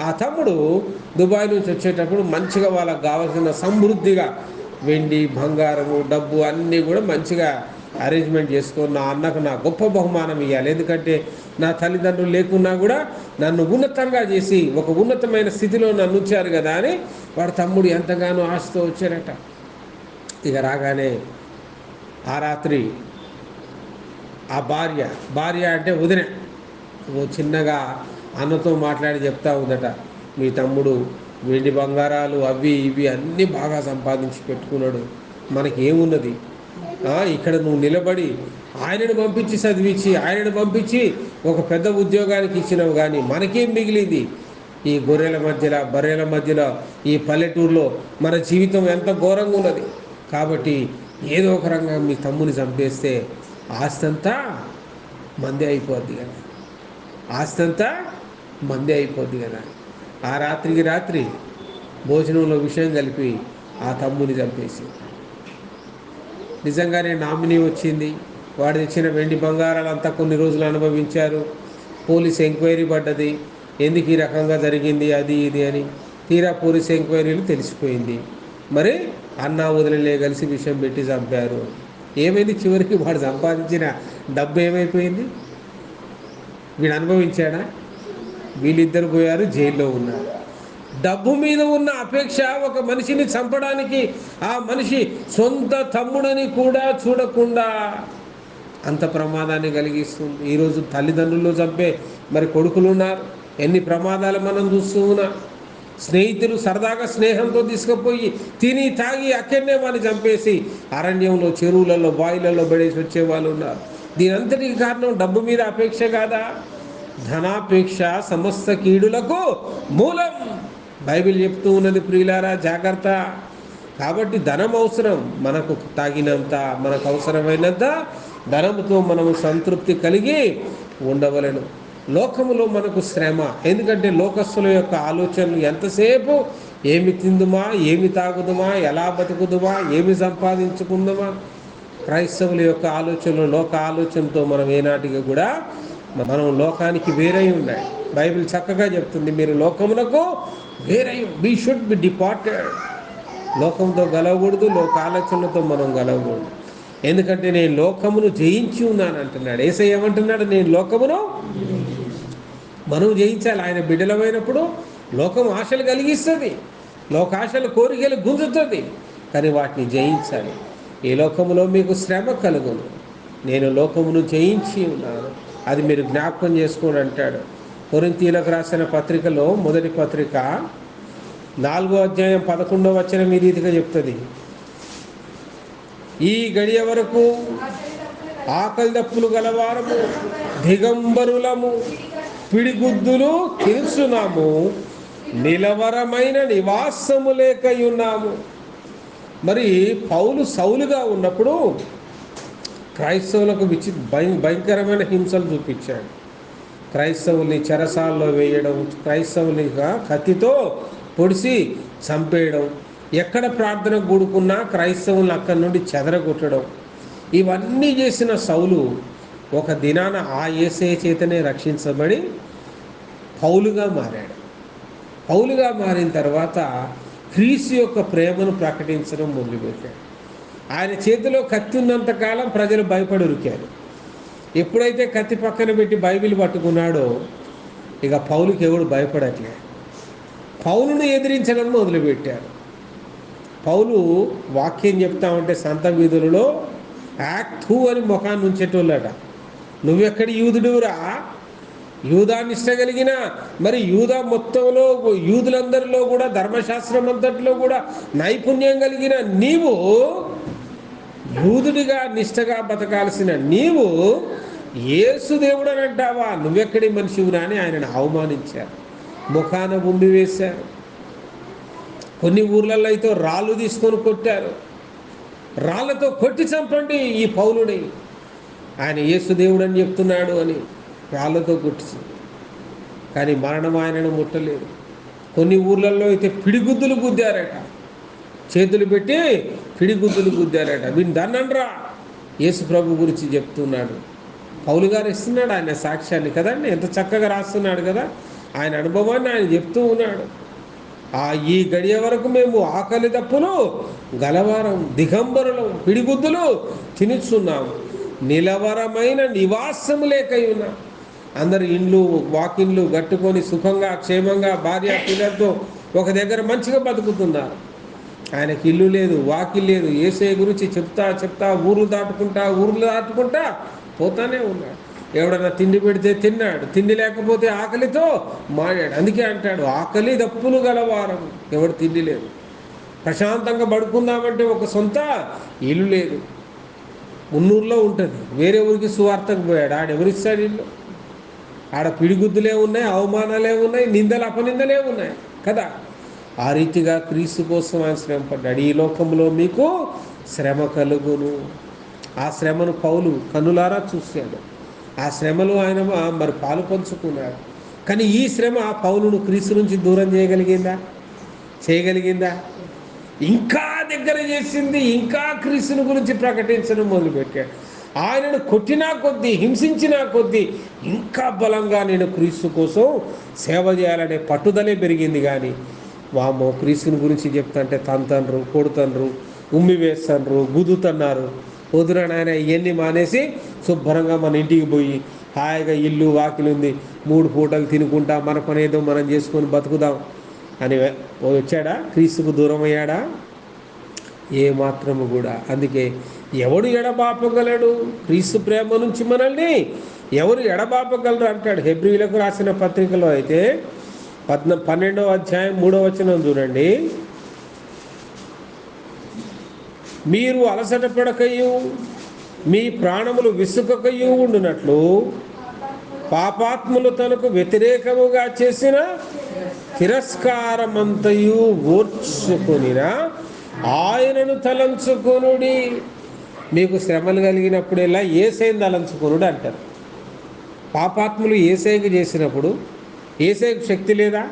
ఆ తమ్ముడు దుబాయ్ నుంచి వచ్చేటప్పుడు మంచిగా వాళ్ళకు కావాల్సిన సమృద్ధిగా వెండి బంగారము డబ్బు అన్నీ కూడా మంచిగా అరేంజ్మెంట్ చేసుకొని నా అన్నకు నా గొప్ప బహుమానం ఇవ్వాలి. ఎందుకంటే నా తల్లిదండ్రులు లేకున్నా కూడా నన్ను ఉన్నతంగా చేసి ఒక ఉన్నతమైన స్థితిలో నన్ను ఉంచారు కదా అని వాడు తమ్ముడు ఎంతగానో ఆశతో వచ్చారట. ఇక రాగానే ఆ రాత్రి ఆ భార్య అంటే వదిన ఓ చిన్నగా అన్నతో మాట్లాడి చెప్తా ఉందట, మీ తమ్ముడు వెండి బంగారాలు అవి ఇవి అన్నీ బాగా సంపాదించి పెట్టుకున్నాడు, మనకి ఏమున్నది, ఇక్కడ నువ్వు నిలబడి ఆయనను పంపించి చదివించి ఆయనను పంపించి ఒక పెద్ద ఉద్యోగానికి ఇచ్చినావు, కానీ మనకేం మిగిలింది ఈ గొర్రెల మధ్యలో బర్రెల మధ్యలో ఈ పల్లెటూరులో మన జీవితం ఎంత ఘోరంగా ఉన్నది. కాబట్టి ఏదో ఒక రంగా మీ తమ్ముని చంపేస్తే ఆస్తంతా మందే అయిపోద్ది కదా, ఆస్తంతా మందే అయిపోద్ది కదా. ఆ రాత్రికి రాత్రి భోజనంలో విషయం కలిపి ఆ తమ్ముని చంపేసి నిజంగానే నామినీ వచ్చింది. వాడు తెచ్చిన వెండి బంగారాలు అంతా కొన్ని రోజులు అనుభవించారు. పోలీస్ ఎంక్వైరీ పడ్డది, ఎందుకు ఈ రకంగా జరిగింది అది ఇది అని. తీరా పోలీస్ ఎంక్వైరీలు తెలిసిపోయింది. మరి అన్నా వదిలే కలిసి విషయం పెట్టి చంపారు. ఏమైంది చివరికి? వాడు సంపాదించిన డబ్బు ఏమైపోయింది? వీడు అనుభవించాడా? వీళ్ళిద్దరు పోయారు, జైల్లో ఉన్నారు. డబ్బు మీద ఉన్న అపేక్ష ఒక మనిషిని చంపడానికి, ఆ మనిషి సొంత తమ్ముడని కూడా చూడకుండా అంత ప్రమాదాన్ని కలిగిస్తుంది. ఈరోజు తల్లిదండ్రులు చంపే మరి కొడుకులు ఉన్నారు. ఎన్ని ప్రమాదాలు మనం చూస్తూ ఉన్నాం. స్నేహితులు సరదాగా స్నేహంతో తీసుకుపోయి తిని తాగి అక్కడనే వాడిని చంపేసి అరణ్యంలో, చెరువులలో, బావిలలో పడేసి వచ్చేవాళ్ళు ఉన్నారు. దీనంతటికి కారణం డబ్బు మీద అపేక్ష కాదా? ధనాపేక్ష సమస్త కీడులకు మూలం. బైబిల్ చెప్తూ ఉన్నది ప్రియులారా, జాగ్రత్త. కాబట్టి ధనం అవసరం, మనకు తాగినంత, మనకు అవసరమైనంత ధనంతో మనము సంతృప్తి కలిగి ఉండవలెను. లోకములో మనకు శ్రమ, ఎందుకంటే లోకస్తుల యొక్క ఆలోచనలు ఎంతసేపు ఏమి తిందుమా, ఏమి తాగుదుమా, ఎలా బతుకుదుమా, ఏమి సంపాదించుకుందామా. క్రైస్తవుల యొక్క ఆలోచనలు లోక ఆలోచనతో మనం ఏనాటిగా కూడా మనం లోకానికి వేరై ఉన్నాయి. బైబిల్ చక్కగా చెప్తుంది, మీరు లోకమునకు వేరై, వీ షుడ్ బి డిపార్టెడ్. లోకంతో గలవకూడదు, లోక ఆలోచనలతో మనం గలవకూడదు. ఎందుకంటే నేను లోకమును జయించి ఉన్నాను అంటున్నాడు. యేసయ్య ఏమంటున్నాడు? నేను లోకమును మనం జయించాలి. ఆయన బిడ్డలమైనప్పుడు లోకం ఆశలు కలిగిస్తుంది, లోకాశలు కోరికలు గుంజుతుంది, కానీ వాటిని జయించాలి. ఈ లోకములో మీకు శ్రమ కలుగును, నేను లోకమును జయించి ఉన్నాను. అది మీరు జ్ఞాపకం చేసుకోండి అంటాడు. కొరింథీయులకు రాసిన పత్రికలో మొదటి పత్రిక 4వ అధ్యాయం 11వ వచనం ఈ రీతిగా చెప్తుంది, ఈ గడియ వరకు ఆకలి దప్పులు గలవారము, దిగంబరులము, పిడిగుద్దులు తినుచున్నాము, నిలవరమైన నివాసము లేకయున్నాము. మరి పౌలు సౌలుగా ఉన్నప్పుడు క్రైస్తవులకు భయంకరమైన హింసలు చూపించాడు. క్రైస్తవుల్ని చెరసాల్లో వేయడం, క్రైస్తవుల్ని కత్తితో పొడిసి చంపేయడం, ఎక్కడ ప్రార్థన కూడుకున్నా క్రైస్తవులను అక్కడి నుండి చెదరగొట్టడం, ఇవన్నీ చేసిన సౌలు ఒక దినాన ఆ యేసయ్య చేతనే రక్షించబడి పౌలుగా మారాడు. పౌలుగా మారిన తర్వాత క్రీస్తు యొక్క ప్రేమను ప్రకటించడం మొదలుపెట్టాడు. ఆయన చేతిలో కత్తి ఉన్నంతకాలం ప్రజలు భయపడి ఉరికారు. ఎప్పుడైతే కత్తి పక్కన పెట్టి బైబిల్ పట్టుకున్నాడో ఇక పౌలుకి ఎవడు భయపడట్లే. పౌలును ఎదిరించడం మొదలుపెట్టారు. పౌలు వాక్యం చెప్తా ఉంటే సంత వీధులలో యాక్ట్ అని ముఖాన్ని ఉంచేటోళ్ళట. నువ్వెక్కడి యూదుడురా, యూదాన్ని ఇష్టగలిగిన, మరి యూదా మొత్తంలో యూదులందరిలో కూడా ధర్మశాస్త్రం అంతట్లో కూడా నైపుణ్యం కలిగిన నీవు, యూదుడిగా నిష్టగా బతకాల్సిన నీవు యేసు దేవుడు అని అంటావా, నువ్వెక్కడి మనిషివురా అని ఆయనను అవమానించారు, ముఖాన ఉమ్మి వేశారు. కొన్ని ఊర్లలో అయితే రాళ్ళు తీసుకొని కొట్టారు. రాళ్లతో కొట్టి చంపండి ఈ పౌలుని, ఆయన యేసు దేవుడు అని చెప్తున్నాడు అని రాళ్లతో కొట్టి, కానీ మరణం ఆయనను ముట్టలేదు. కొన్ని ఊర్లలో అయితే పిడిగుద్దులు గుద్దారట, చేతులు పెట్టి పిడిగుద్దులు గుద్దారట. వీడిని దన్నండ్రా యేసు ప్రభు గురించి చెప్తున్నాడు. పౌలు గారు ఇస్తున్నాడు ఆయన సాక్ష్యాన్ని కదండి, ఎంత చక్కగా రాస్తున్నాడు కదా, ఆయన అనుభవాన్ని ఆయన చెప్తూ ఉన్నాడు. ఈ గడియ వరకు మేము ఆకలి దప్పులు గలవారం, దిగంబరులం, పిడిగుద్దులు తినుచున్నాము, నిలవరమైన నివాసము లేకయున్నా. అందరు ఇండ్లు వాకిన్లు కట్టుకొని సుఖంగా క్షేమంగా భార్య పిల్లలతో ఒక దగ్గర మంచిగా బతుకుతున్నారు. ఆయనకి ఇల్లు లేదు, వాకిల్ లేదు. యేసయ్య గురించి చెప్తా ఊర్లు దాటుకుంటా పోతానే ఉన్నాడు. ఎవడన్నా తిండి పెడితే తిన్నాడు, తిండి లేకపోతే ఆకలితో మాడాడు. అందుకే అంటాడు ఆకలి దప్పులు గలవారం, ఎవడు తిండి లేదు. ప్రశాంతంగా పడుకుందామంటే ఒక సొంత ఇల్లు లేదు, మున్నూరులో ఉంటుంది, వేరే ఊరికి సువార్తకు పోయాడు. ఆడెవరిస్తాడు ఇల్లు? ఆడ పిడిగుద్దులే ఉన్నాయి, అవమానాలే ఉన్నాయి, నిందలు అపనిందలే ఉన్నాయి కదా. ఆ రీతిగా క్రీస్తు కోసం ఆయన శ్రమ పడ్డాడు. ఈ లోకంలో మీకు శ్రమ కలుగును. ఆ శ్రమను పౌలు కన్నులారా చూశాడు. ఆ శ్రమలో ఆయన మరి పాలు పంచుకున్నాడు. కానీ ఈ శ్రమ పౌలును క్రీస్తు నుంచి దూరం చేయగలిగిందా? ఇంకా దగ్గర చేసింది. ఇంకా క్రీస్తుని గురించి ప్రకటించడం మొదలుపెట్టాడు. ఆయనను కొట్టినా కొద్దీ, హింసించినా కొద్దీ ఇంకా బలంగా నేను క్రీస్తు కోసం సేవ చేయాలనే పట్టుదలే పెరిగింది. కానీ వామో క్రీస్తుని గురించి చెప్తుంటే తంతన్రు, కొడుతన్రు, ఉమ్మి వేస్తన్రు, గుద్దుతున్నారు. వద్దురా నాయన ఇవన్నీ మానేసి శుభ్రంగా మన ఇంటికి పోయి హాయిగా ఇల్లు వాకిలు ఉంది, 3 పూటలు తినుకుంటా మన పని ఏదో మనం చేసుకొని బతుకుదాం అని వచ్చాడా? క్రీస్తుకు దూరం అయ్యాడా? ఏ మాత్రము కూడా. అందుకే ఎవడు ఎడబాపగలడు? క్రీస్తు ప్రేమ నుంచి మనల్ని ఎవరు ఎడబాపగలరు అంటాడు. హెబ్రీలకు రాసిన పత్రికలో అయితే 12వ అధ్యాయం 3వ వచనం చూడండి. మీరు అలసట పడకయు మీ ప్రాణములు విసుకకయు ఉండునట్లు పాపాత్ములు తనకు వ్యతిరేకముగా చేసిన తిరస్కారమంతయు ఓర్చుకొనిన ఆయనను తలంచుకొనుడి. మీకు శ్రమలు కలిగినప్పుడెల్లా యేసయ్యను తలంచుకొనుడు అంటారు. పాపాత్ములు యేసయ్యకు చేసినప్పుడు యేసయ్యకు శక్తి లేదా?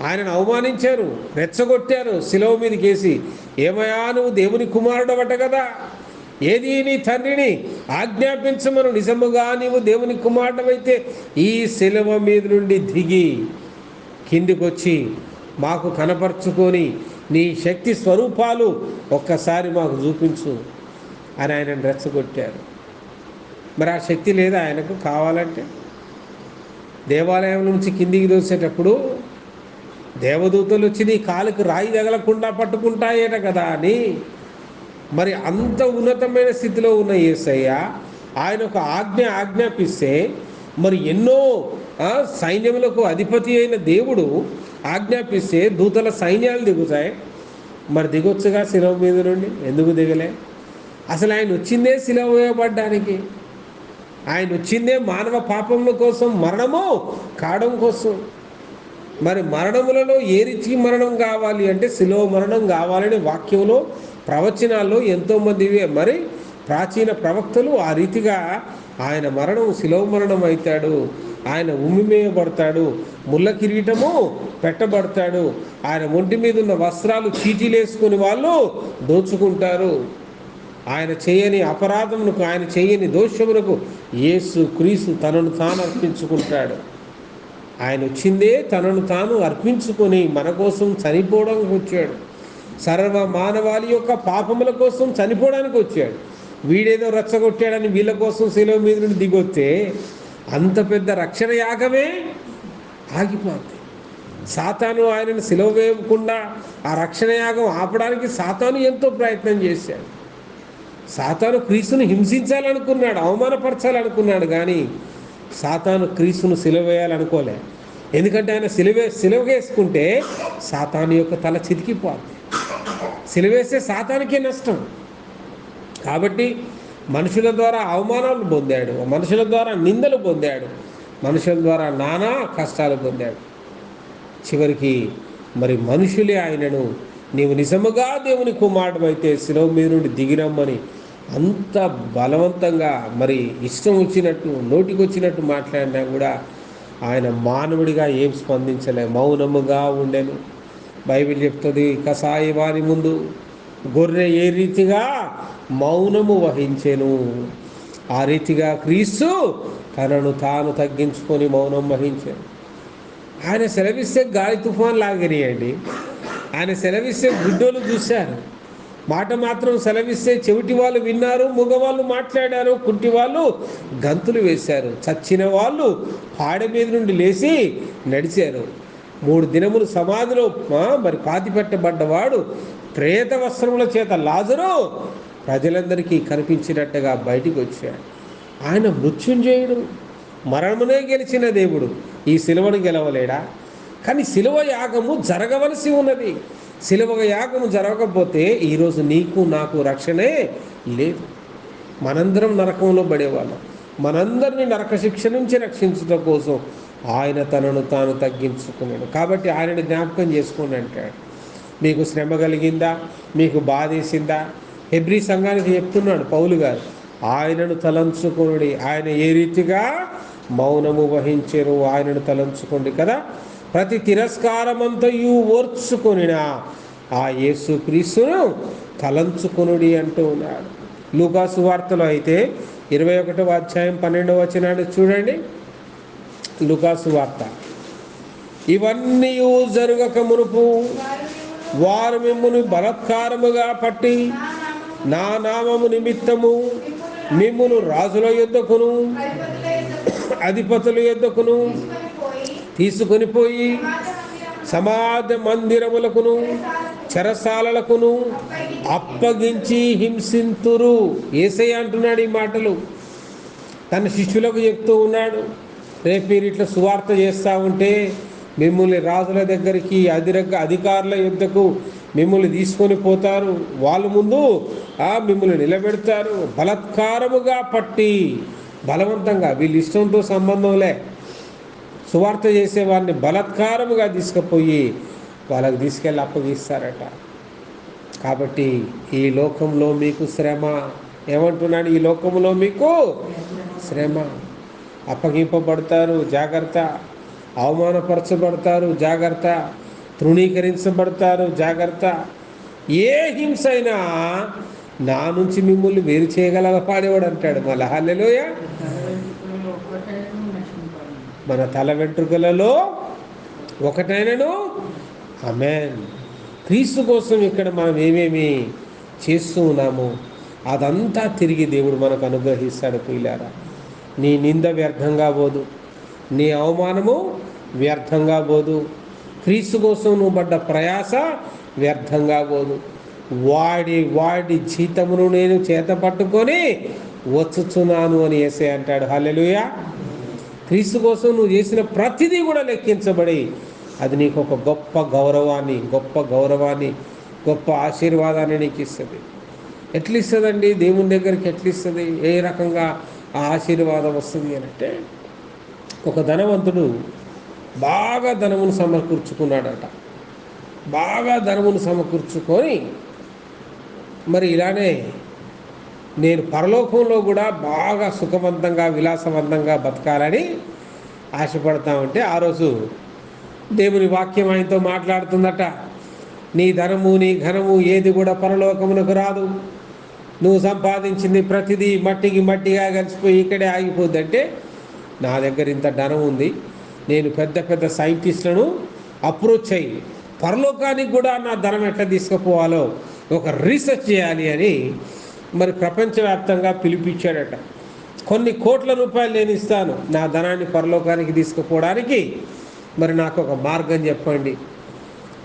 ఆయనను అవమానించారు, రెచ్చగొట్టారు, శిలువ మీదకేసి. ఏమయ్యా నువ్వు దేవుని కుమారుడవట కదా, ఏది నీ తండ్రిని ఆజ్ఞాపించమను, నిజముగా నీవు దేవుని కుమారుడవైతే ఈ శిలువ మీద నుండి దిగి కిందికొచ్చి మాకు కనపరుచుకొని నీ శక్తి స్వరూపాలు ఒక్కసారి మాకు చూపించు అని ఆయనను రెచ్చగొట్టారు. మరి ఆ శక్తి లేదా ఆయనకు? కావాలంటే దేవాలయం నుంచి కిందికి దోసేటప్పుడు దేవదూతలు వచ్చి నీ కాలుకు రాయి తగలకుండా పట్టుకుంటాయేట కదా అని. మరి అంత ఉన్నతమైన స్థితిలో ఉన్న యేసయ్య ఆయన ఒక ఆజ్ఞాపిస్తే మరి ఎన్నో సైన్యములకు అధిపతి అయిన దేవుడు ఆజ్ఞాపిస్తే దూతల సైన్యాలు దిగుతాయి. మరి దిగొచ్చుగా శిలువ మీద నుండి, ఎందుకు దిగలే? అసలు ఆయన వచ్చిందే శిలువ వేయబడ్డానికి. ఆయన వచ్చిందే మానవ పాపముల కోసం, మరణము కావడం కోసం. మరి మరణములలో ఏ రీతి మరణం కావాలి అంటే శిలువ మరణం కావాలని వాక్యంలో ప్రవచనాల్లో ఎంతోమంది మరి ప్రాచీన ప్రవక్తలు ఆ రీతిగా ఆయన మరణం శిలువ మరణం అవుతాడు, ఆయన ఉమ్మివేయబడతాడు, ముళ్ళ కిరీటము పెట్టబడతాడు, ఆయన ఒంటి మీద ఉన్న వస్త్రాలు చీటీలేసుకుని వాళ్ళు దోచుకుంటారు. ఆయన చేయని అపరాధమునకు, ఆయన చేయని దోషమునకు యేసు క్రీస్తు తనను తాను అర్పించుకుంటాడు. ఆయన వచ్చిందే తనను తాను అర్పించుకొని మన కోసం చనిపోవడానికి వచ్చాడు. సర్వ మానవాళి యొక్క పాపముల కోసం చనిపోవడానికి వచ్చాడు. వీడేదో రచ్చగొట్టాడని వీళ్ళ కోసం శిలువ మీద నుండి దిగొస్తే అంత పెద్ద రక్షణ యాగమే ఆగిపోతుంది. సాతాను ఆయనను శిలువ వేయకుండా ఆ రక్షణ యాగం ఆపడానికి సాతాను ఎంతో ప్రయత్నం చేశాడు. సాతాను క్రీస్తును హింసించాలనుకున్నాడు, అవమానపరచాలనుకున్నాడు, కానీ సాతాను క్రీస్తును సిలువ వేయాలనుకోలే. ఎందుకంటే ఆయన సిలువ వేసుకుంటే సాతాను యొక్క తల చితికిపోతుంది. సిలువ వేస్తే సాతానికే నష్టం. కాబట్టి మనుషుల ద్వారా అవమానాలు పొందాడు, మనుషుల ద్వారా నిందలు పొందాడు, మనుషుల ద్వారా నానా కష్టాలు పొందాడు. చివరికి మరి మనుషులే ఆయనను నీవు నిజముగా దేవుని కుమారుడైతే శిలువ మీద నుండి దిగిరమ్మని అంత బలవంతంగా మరి ఇష్టం వచ్చినట్టు నోటికొచ్చినట్టు మాట్లాడినా కూడా ఆయన మానవుడిగా ఏం స్పందించలే, మౌనముగా ఉండెను. బైబిల్ చెప్తుంది, కసాయి వారి ముందు గొర్రె ఏ రీతిగా మౌనము వహించెను ఆ రీతిగా క్రీస్తు తనను తాను తగ్గించుకొని మౌనం వహించాను. ఆయన సెలవిస్తే గాలి తుఫాన్ లాగినాయండి, ఆయన సెలవిస్తే గుడ్డోలు చూశారు, మాట మాత్రం సెలవిస్తే చెవిటి వాళ్ళు విన్నారు, మగవాళ్ళు మాట్లాడారు, కుంటి వాళ్ళు గంతులు వేశారు, చచ్చిన వాళ్ళు పాడ మీద నుండి లేచి నడిచారు. 3 దినములు సమాధిలో మరి పాతిపెట్టబడ్డవాడు ప్రేత వస్త్రముల చేత లాజరు ప్రజలందరికీ కనిపించినట్టుగా బయటికి వచ్చాడు. ఆయన మృత్యుంజయుడు, మరణమునే గెలిచిన దేవుడు ఈ సిలువను గెలవలేడా? కానీ సిలువ యాగము జరగవలసి ఉన్నది. సిలువ యాగము జరగకపోతే ఈరోజు నీకు నాకు రక్షణే లేదు. మనందరం నరకంలో పడేవాళ్ళం. మనందరినీ నరక శిక్ష నుంచి రక్షించడం కోసం ఆయన తనను తాను తగ్గించుకున్నాడు. కాబట్టి ఆయనను జ్ఞాపకం చేసుకోండి అంటాడు. మీకు శ్రమ కలిగిందా? మీకు బాధేసిందా? హెబ్రీ సంఘానికి చెప్తున్నాడు పౌలు గారు, ఆయనను తలంచుకోండి. ఆయన ఏ రీతిగా మౌనము వహించారు, ఆయనను తలంచుకోండి కదా. ప్రతి తిరస్కారమంతయు ఓర్చుకొనినా ఆ యేసు క్రీస్తును తలంచుకొనుడి అంటూ ఉన్నాడు. లూకాసు వార్తలో అయితే 21వ అధ్యాయం 12వ వచనాన్ని చూడండి. లూకాసు వార్త, ఇవన్నీ జరగక మునుపు వారు మిమ్మును బలాత్కారముగా పట్టి నా నామము నిమిత్తము మిమ్మును రాజుల యొద్దకును అధిపతుల యొద్దకును తీసుకొని పోయి సమాజ మందిరములకును చెరసాలలకును అప్పగించి హింసింతురు. యేసయ్య అంటున్నాడు ఈ మాటలు, తన శిష్యులకు చెప్తూ ఉన్నాడు. రేపు మీరు ఇట్లా సువార్త చేస్తూ ఉంటే మిమ్మల్ని రాజుల దగ్గరికి, అధికారుల యుద్ధకు మిమ్మల్ని తీసుకొని పోతారు. వాళ్ళ ముందు మిమ్మల్ని నిలబెడతారు, బలత్కారముగా పట్టి, బలవంతంగా, వీళ్ళ ఇష్టంతో సంబంధంలే, సువార్త చేసేవాడిని బలత్కారముగా తీసుకుపోయి వాళ్ళకి తీసుకెళ్ళి అప్పగిస్తారట. కాబట్టి ఈ లోకంలో మీకు శ్రమ, ఏమంటున్నాడు, ఈ లోకంలో మీకు శ్రమ, అప్పగింపబడతారు జాగ్రత్త, అవమానపరచబడతారు జాగ్రత్త, తృణీకరించబడతారు జాగ్రత్త. ఏ హింస అయినా నా నుంచి మిమ్మల్ని వేరు చేయగల పాడేవాడు అంటాడు. మళ్ళీ హల్లెలూయా. మన తల వెంట్రుకలలో ఒకటైనను, ఆమేన్. క్రీస్తు కోసం ఇక్కడ మనం ఏమేమి చేస్తూ ఉన్నామో అదంతా తిరిగి దేవుడు మనకు అనుగ్రహిస్తాడు. ప్రియులారా, నీ నింద వ్యర్థంగా పోదు, నీ అవమానము వ్యర్థంగా పోదు, క్రీస్తు కోసం నువ్వు పడ్డ ప్రయాస వ్యర్థంగా పోదు. వాడి జీతమును నేను చేత పట్టుకొని వచ్చుచున్నాను అని యేసయ్య అంటాడు. హల్లెలూయా. క్రీస్తు కోసం నువ్వు చేసిన ప్రతిదీ కూడా లెక్కించబడి అది నీకు ఒక గొప్ప గౌరవాన్ని, గొప్ప ఆశీర్వాదాన్ని నీకు ఇస్తుంది. ఎట్లా ఇస్తుందండి? దేవుని దగ్గరికి ఎట్లా ఇస్తుంది? ఏ రకంగా ఆ ఆశీర్వాదం వస్తుంది అని అంటే, ఒక ధనవంతుడు బాగా ధనమును సమకూర్చుకున్నాడట. బాగా ధనమును సమకూర్చుకొని మరి ఇలానే నేను పరలోకంలో కూడా బాగా సుఖవంతంగా, విలాసవంతంగా బతకాలని ఆశపడతా ఉంటే, ఆ రోజు దేవుని వాక్యం ఆయనతో మాట్లాడుతుందట. నీ ధనము, నీ ఘనము ఏది కూడా పరలోకమునకు రాదు. నువ్వు సంపాదించింది ప్రతిదీ మట్టిగా కలిసిపోయి ఇక్కడే ఆగిపోద్ది. అంటే నా దగ్గర ఇంత ధనం ఉంది, నేను పెద్ద సైంటిస్టులను అప్రోచ్ అయ్యి పరలోకానికి కూడా నా ధనం ఎట్లా తీసుకుపోవాలో ఒక రీసెర్చ్ చేయాలి అని మరి ప్రపంచవ్యాప్తంగా పిలిపించాడట. కొన్ని కోట్ల రూపాయలు నేను ఇస్తాను నా ధనాన్ని పరలోకానికి తీసుకుపోవడానికి, మరి నాకు ఒక మార్గం చెప్పండి.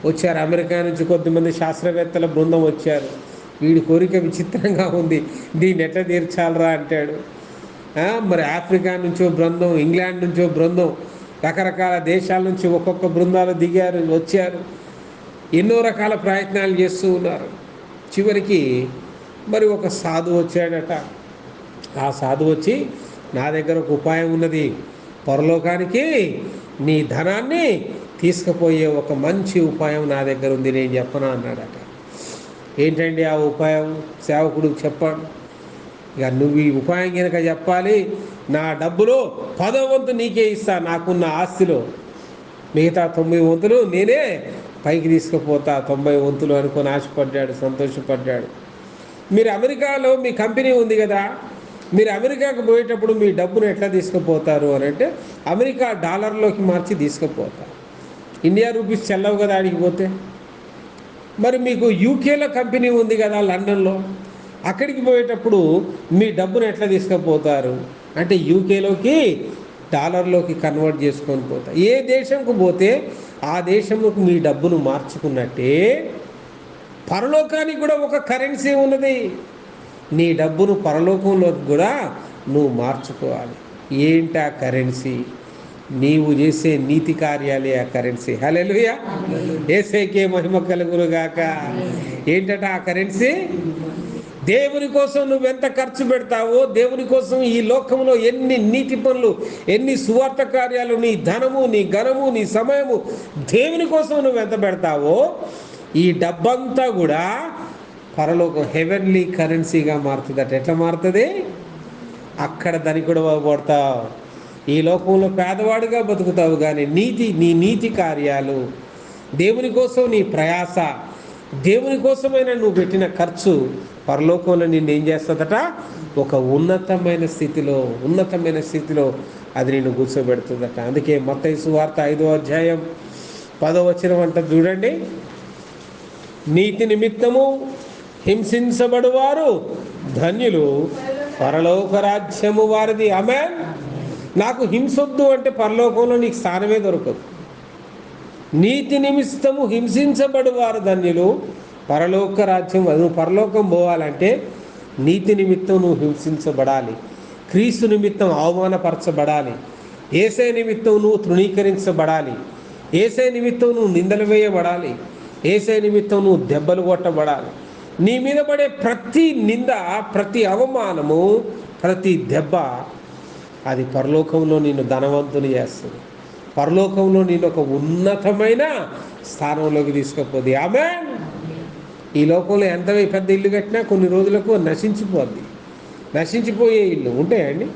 వచ్చారు అమెరికా నుంచి కొద్దిమంది శాస్త్రవేత్తల బృందం వచ్చారు. వీడి కోరిక విచిత్రంగా ఉంది, దీన్ని ఎట్లా తీర్చాలరా అంటాడు. మరి ఆఫ్రికా నుంచో బృందం, ఇంగ్లాండ్ నుంచో బృందం, రకరకాల దేశాల నుంచి ఒక్కొక్క బృందాలు దిగారు, వచ్చారు, ఎన్నో రకాల ప్రయత్నాలు చేస్తూ ఉన్నారు. చివరికి మరి ఒక సాధువు వచ్చాడట. ఆ సాధువు వచ్చి, నా దగ్గర ఒక ఉపాయం ఉన్నది, పరలోకానికి నీ ధనాన్ని తీసుకుపోయే ఒక మంచి ఉపాయం నా దగ్గర ఉంది, నేను చెప్పనా అన్నాడట. ఏంటండి ఆ ఉపాయం? సేవకుడు చెప్పాడు. ఇక నువ్వు ఈ ఉపాయం కనుక చెప్పాలి, నా డబ్బులో 10వ వంతు నీకే ఇస్తా, నాకున్న ఆస్తిలో మిగతా 90 వంతులు నేనే పైకి తీసుకుపోతా, 90 వంతులు అనుకొని ఆశపడ్డాడు, సంతోషపడ్డాడు. మీరు అమెరికాలో మీ కంపెనీ ఉంది కదా, మీరు అమెరికాకు పోయేటప్పుడు మీ డబ్బును ఎట్లా తీసుకుపోతారు అని అంటే, అమెరికా డాలర్లోకి మార్చి తీసుకుపోతారు. ఇండియా రూపీస్ చెల్లవు కదా ఆడికి పోతే. మరి మీకు యూకేలో కంపెనీ ఉంది కదా లండన్లో, అక్కడికి పోయేటప్పుడు మీ డబ్బును ఎట్లా తీసుకుపోతారు అంటే, యూకేలోకి డాలర్లోకి కన్వర్ట్ చేసుకొని పోతారు. ఏ దేశంకు పోతే ఆ దేశంలోకి మీ డబ్బును మార్చుకున్నట్టే పరలోకానికి కూడా ఒక కరెన్సీ ఉన్నది. నీ డబ్బును పరలోకంలోకి కూడా నువ్వు మార్చుకోవాలి. ఏంటి ఆ కరెన్సీ? నీవు చేసే నీతి కార్యాలే ఆ కరెన్సీ. హల్లెలూయా. యేసయ్యకే మహిమ కలుగునుగాక. ఏంటట ఆ కరెన్సీ? దేవుని కోసం నువ్వెంత ఖర్చు పెడతావో, దేవుని కోసం ఈ లోకంలో ఎన్ని నీతి పనులు, ఎన్ని సువార్త కార్యాలు, నీ ధనము, నీ ఘనము, నీ సమయము, దేవుని కోసం నువ్వెంత పెడతావో ఈ డబ్బంతా కూడా పరలోకం హెవెన్లీ కరెన్సీగా మారుతుందట. ఎట్లా మారుతుంది? అక్కడ ధనికుడు పడతావు, ఈ లోకంలో పేదవాడిగా బతుకుతావు, కానీ నీ నీతి కార్యాలు, దేవుని కోసం నీ ప్రయాస, దేవుని కోసమైనా నువ్వు పెట్టిన ఖర్చు పరలోకంలో నిన్ను ఏం చేస్తుందట? ఒక ఉన్నతమైన స్థితిలో అది నిన్ను కూర్చోబెడుతుందట. అందుకే మత్తయి సువార్త 5వ అధ్యాయం 10వ వచనం అంట చూడండి, నీతి నిమిత్తము హింసించబడువారు ధన్యులు, పరలోక రాజ్యము వారిది. ఆమేన్. నాకు హింసొద్దు అంటే పరలోకంలో నీకు స్థానమే దొరకదు. నీతి నిమిత్తము హింసించబడు వారు ధన్యులు, పరలోక రాజ్యం. నువ్వు పరలోకం పోవాలంటే నీతి నిమిత్తం నువ్వు హింసించబడాలి, క్రీస్తు నిమిత్తం అవమానపరచబడాలి, యేసే నిమిత్తం నువ్వు తృణీకరించబడాలి, యేసే నిమిత్తం నువ్వు నిందలు వేయబడాలి, యేసే నిమిత్తం నువ్వు దెబ్బలు కొట్టబడాలి. నీ మీద పడే ప్రతి నింద, ప్రతి అవమానము, ప్రతి దెబ్బ అది పరలోకంలో నిన్ను ధనవంతుని చేస్తుంది, పరలోకంలో నేను ఒక ఉన్నతమైన స్థానంలోకి తీసుకుపోద్ది. ఆమేన్. ఈ లోకంలో ఎంత పెద్ద ఇల్లు కట్టినా కొన్ని రోజులకు నశించిపోద్ది. నశించిపోయే ఇల్లు ఉంటాయండి.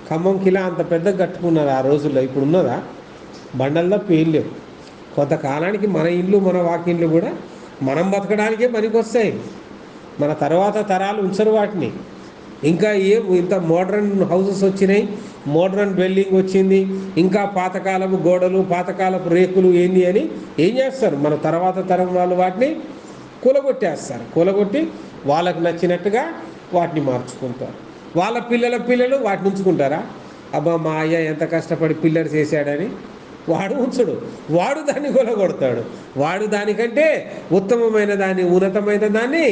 ఖమ్మం కిలా అంత పెద్దగా కట్టుకున్నారు ఆ రోజుల్లో, ఇప్పుడు ఉన్నదా? బండల్లో పేర్లేవు. కొంతకాలానికి మన ఇల్లు, మన వాకిండ్లు కూడా మనం బతకడానికే పనికొస్తాయి. మన తర్వాత తరాలు ఉంచరు వాటిని. ఇంకా ఇంత మోడ్రన్ హౌసెస్ వచ్చినాయి, మోడ్రన్ బిల్డింగ్ వచ్చింది, ఇంకా పాతకాలపు గోడలు, పాతకాలపు రేకులు ఏంది అని ఏం చేస్తారు? మన తర్వాత తరం వాళ్ళు వాటిని కూలగొట్టేస్తారు. కూలగొట్టి వాళ్ళకు నచ్చినట్టుగా వాటిని మార్చుకుంటారు. వాళ్ళ పిల్లలు వాటిని ఉంచుకుంటారా? అబ్బా మా అయ్య ఎంత కష్టపడి పిల్లలు చేశాడని వాడు ఉంచడు, వాడు దాన్ని కూలగొడతాడు. వాడు దానికంటే ఉత్తమమైన దాన్ని, ఉన్నతమైన దాన్ని.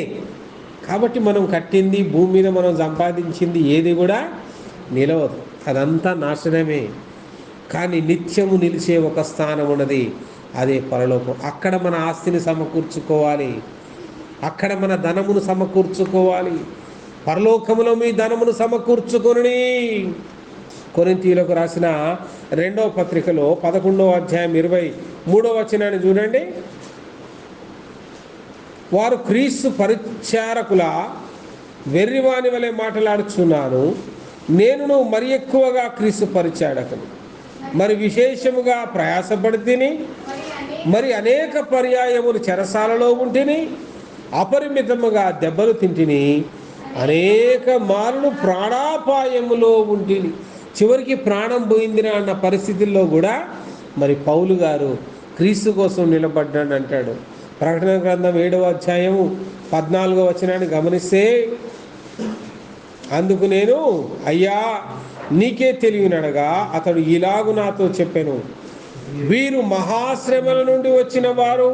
కాబట్టి మనం కట్టింది, భూమి మీద మనం సంపాదించింది ఏది కూడా నిలవదు, అదంతా నాశనమే. కానీ నిత్యము నిలిచే ఒక స్థానం ఉన్నది, అదే పరలోకం. అక్కడ మన ఆస్తిని సమకూర్చుకోవాలి, అక్కడ మన ధనమును సమకూర్చుకోవాలి. పరలోకములో మీ ధనమును సమకూర్చుకొని. కొరింథీయులకు రాసిన 2వ పత్రికలో 11వ అధ్యాయం 23వ వచనాన్ని చూడండి. వారు క్రీస్తు పరిచారకుల వెర్రివాని వలె మాట్లాడుచున్నాను, నేను మరి ఎక్కువగా క్రీస్తు పరిచారకును, మరి విశేషముగా ప్రయాసపడితిని, మరి అనేక పర్యాయములు చెరసాలలో ఉంటిని, అపరిమితముగా దెబ్బలు తింటిని, అనేక మార్లు ప్రాణాపాయములో ఉంటిని. చివరికి ప్రాణం పోయిందిరా అన్న పరిస్థితుల్లో కూడా మరి పౌలు గారు క్రీస్తు కోసం నిలబడ్డాడు అంటాడు. ప్రకటన గ్రంథం 7వ అధ్యాయము 14వ వచనాన్ని గమనిస్తే, అందుకు నేను అయ్యా నీకే తెలియనడగా అతడు ఇలాగు నాతో చెప్పెను, వీరు మహాశ్రమల నుండి వచ్చిన వారు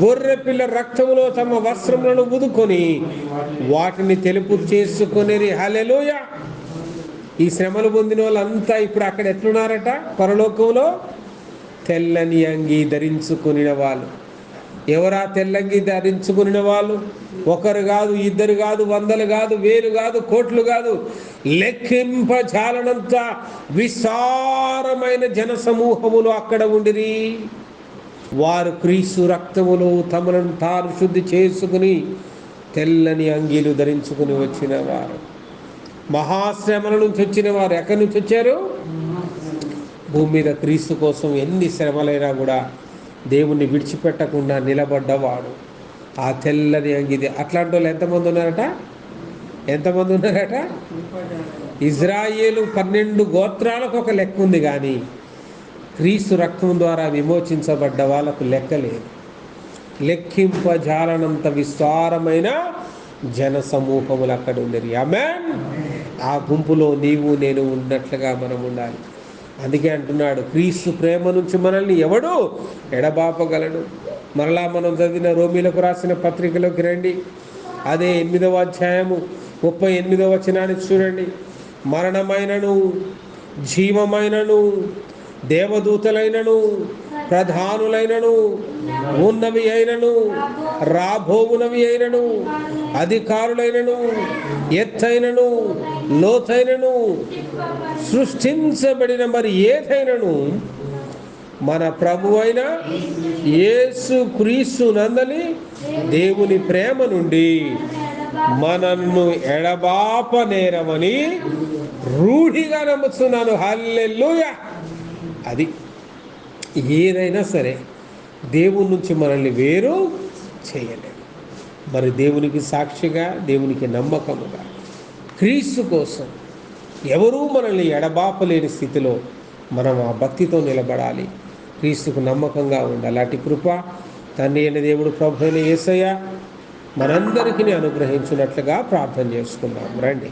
గొర్రెపిల్ల రక్తములో తమ వస్త్రములను ఉదుకొని వాటిని తెలుపు చేసుకొనిరి. హల్లెలూయా. ఈ శ్రమలు పొందిన వాళ్ళంతా ఇప్పుడు అక్కడ ఎట్లున్నారట? పరలోకంలో తెల్లని అంగి ధరించుకుని వాళ్ళు. ఎవరా తెల్లంగి ధరించుకుని వాళ్ళు? ఒకరు కాదు, ఇద్దరు కాదు, వందలు కాదు, వేలు కాదు, కోట్లు కాదు, లెక్కింపజాలనంత విస్తారమైన జన సమూహములు అక్కడ ఉండిరి. వారు క్రీస్తు రక్తములో తమను తాను శుద్ధి చేసుకుని తెల్లని అంగీలు ధరించుకుని వచ్చిన వారు, మహాశ్రమల నుంచి వచ్చిన వారు. ఎక్కడి నుంచి వచ్చారు? భూమి మీద క్రీస్తు కోసం ఎన్ని శ్రమలైనా కూడా దేవుణ్ణి విడిచిపెట్టకుండా నిలబడ్డవాడు ఆ తెల్లని అంగిది. అట్లాంటి వాళ్ళు ఎంతమంది ఉన్నారట? ఇజ్రాయేలు 12 గోత్రాలకు ఒక లెక్క ఉంది, కానీ క్రీస్తు రక్తం ద్వారా విమోచించబడ్డ వాళ్ళకు లెక్క లేదు. లెక్కింపజాలనంత విస్తారమైన జన సమూహములు అక్కడ ఉండేది. ఆమేన్. ఆ గుంపులో నీవు నేను ఉన్నట్లుగా మనం ఉండాలి. అందుకే అంటున్నాడు, క్రీస్తు ప్రేమ నుంచి మనల్ని ఎవడు ఎడబాపగలడు? మరలా మనం చదివిన రోమీలకు రాసిన పత్రికలోకి రండి. అదే 8వ అధ్యాయము 38వ వచనాన్ని చూడండి. మరణమైనను, జీవమైనను, దేవదూతలైనను, ప్రధానులైనను, ఉన్నవి అయినను, రాబోవునవి అయినను, అధికారులైనను, ఎత్తైనను, లోతైనను, సృష్టించబడిన మరి ఏదైనను మన ప్రభువైన యేసు క్రీస్తు నందలి దేవుని ప్రేమ నుండి మనల్ని ఎడబాపనేరమని రూఢిగా నమ్ముతున్నాను. హల్లెలూయా. అది ఏదైనా సరే దేవుని నుంచి మనల్ని వేరు చేయలేదు. మరి దేవునికి సాక్షిగా, దేవునికి నమ్మకముగా, క్రీస్తు కోసం ఎవరూ మనల్ని ఎడబాపలేని స్థితిలో మనం ఆ భక్తితో నిలబడాలి, క్రీస్తుకు నమ్మకంగా ఉండాలి. అటు కృప తండ్రి అయిన దేవుడు ప్రభు అయిన యేసయ్య మనందరికీ అనుగ్రహించినట్లుగా ప్రార్థన చేసుకుందాం రండి.